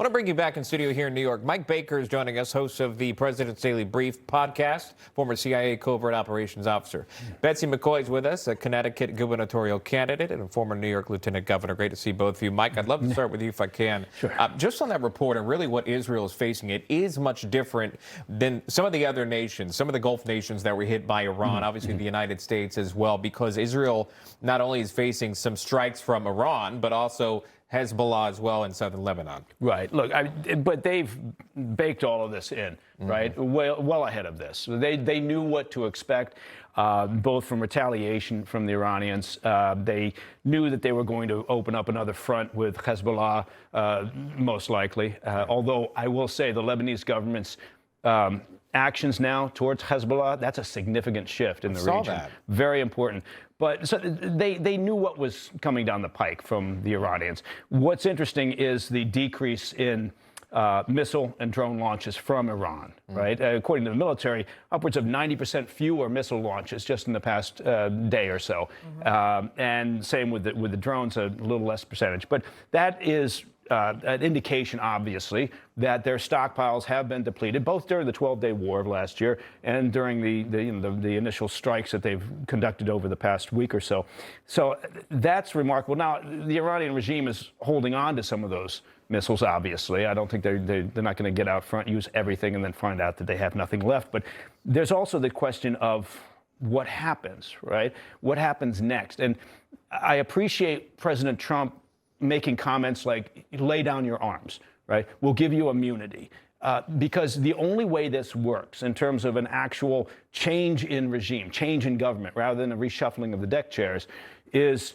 want to bring you back in studio here in New York. Mike Baker is joining us, host of the President's Daily Brief podcast, former CIA covert operations officer. Betsy McCaughey is with us, a Connecticut gubernatorial candidate and a former New York lieutenant governor. Great to see both of you. Mike, I'd love to start with you if I can. Sure. Just on that report and really what Israel is facing, it is much different than some of the other nations, some of the Gulf nations that were hit by Iran, obviously the United States as well, because Israel not only is facing some strikes from Iran, but also Hezbollah as well in southern Lebanon. Right. Look, but they've baked all of this in, right? Well ahead of this. They knew what to expect, both from retaliation from the Iranians. They knew that they were going to open up another front with Hezbollah, most likely. Although I will say the Lebanese government's actions now towards Hezbollah, that's a significant shift in the region. That. Very important. But so they knew what was coming down the pike from the Iranians. What's interesting is the decrease in missile and drone launches from Iran, right? According to the military, upwards of 90% fewer missile launches just in the past day or so. And same with the drones, a little less percentage. But that is an indication, obviously, that their stockpiles have been depleted, both during the 12-day war of last year and during the initial strikes that they've conducted over the past week or so. So that's remarkable. Now, the Iranian regime is holding on to some of those missiles, obviously. I don't think they're not going to get out front, use everything, and then find out that they have nothing left. But there's also the question of what happens, right? What happens next? And I appreciate President Trump making comments like, lay down your arms, right? We'll give you immunity. Because the only way this works in terms of an actual change in regime, change in government, rather than a reshuffling of the deck chairs, is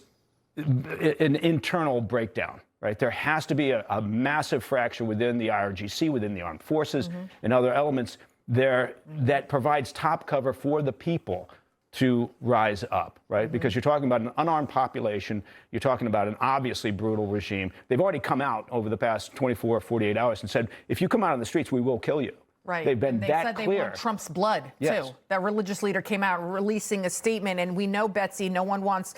an internal breakdown, right? There has to be a massive fracture within the IRGC, within the armed forces, and other elements there that provides top cover for the people to rise up, right? Because you're talking about an unarmed population. You're talking about an obviously brutal regime. They've already come out over the past 24, 48 hours and said, if you come out on the streets, we will kill you. Right. They've been they that said clear. They want Trump's blood, Yes. too. That religious leader came out releasing a statement. And we know, Betsy, no one wants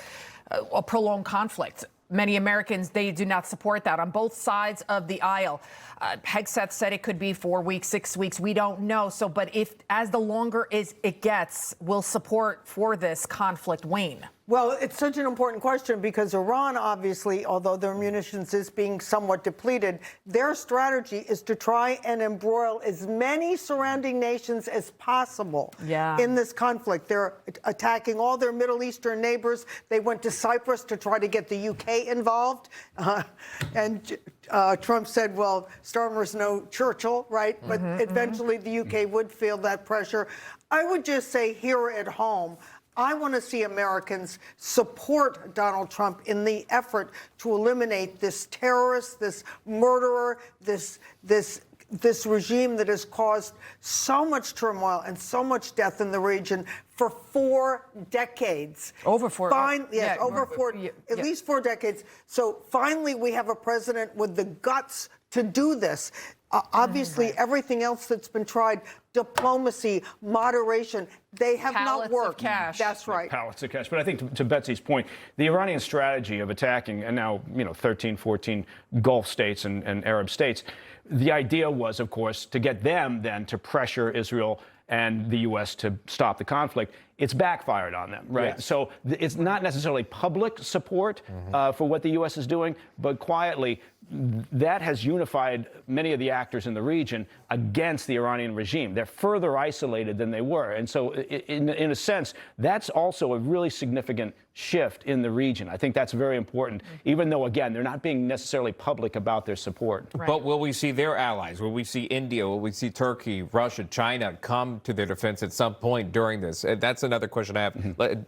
a prolonged conflict. Many Americans, they do not support that on both sides of the aisle. Hegseth said it could be 4 weeks, 6 weeks. We don't know. So, but if as the longer it gets, will support for this conflict wane? Well, it's such an important question because Iran, obviously, although their munitions is being somewhat depleted, their strategy is to try and embroil as many surrounding nations as possible in this conflict. They're attacking all their Middle Eastern neighbors. They went to Cyprus to try to get the UK involved. And Trump said, well, Starmer's no Churchill, right? But eventually the UK would feel that pressure. I would just say here at home, I want to see Americans support Donald Trump in the effort to eliminate this terrorist, this murderer, this regime that has caused so much turmoil and so much death in the region for 4 decades. Over 4. At least 4 decades. So finally, we have a president with the guts to do this. Obviously, everything else that's been tried, diplomacy, moderation, they have not worked. Pallets of cash. That's right. Pallets of cash. But I think to Betsy's point, the Iranian strategy of attacking, and now 13, 14 Gulf states and Arab states, the idea was, of course, to get them then to pressure Israel and the U.S. to stop the conflict. It's backfired on them, right? Yes. So it's not necessarily public support for what the U.S. is doing, but quietly, that has unified many of the actors in the region against the Iranian regime. They're further isolated than they were. And so in a sense, that's also a really significant shift in the region. I think that's very important, even though, again, they're not being necessarily public about their support. Right. But will we see their allies? Will we see India? Will we see Turkey, Russia, China come to their defense at some point during this? That's another question I have.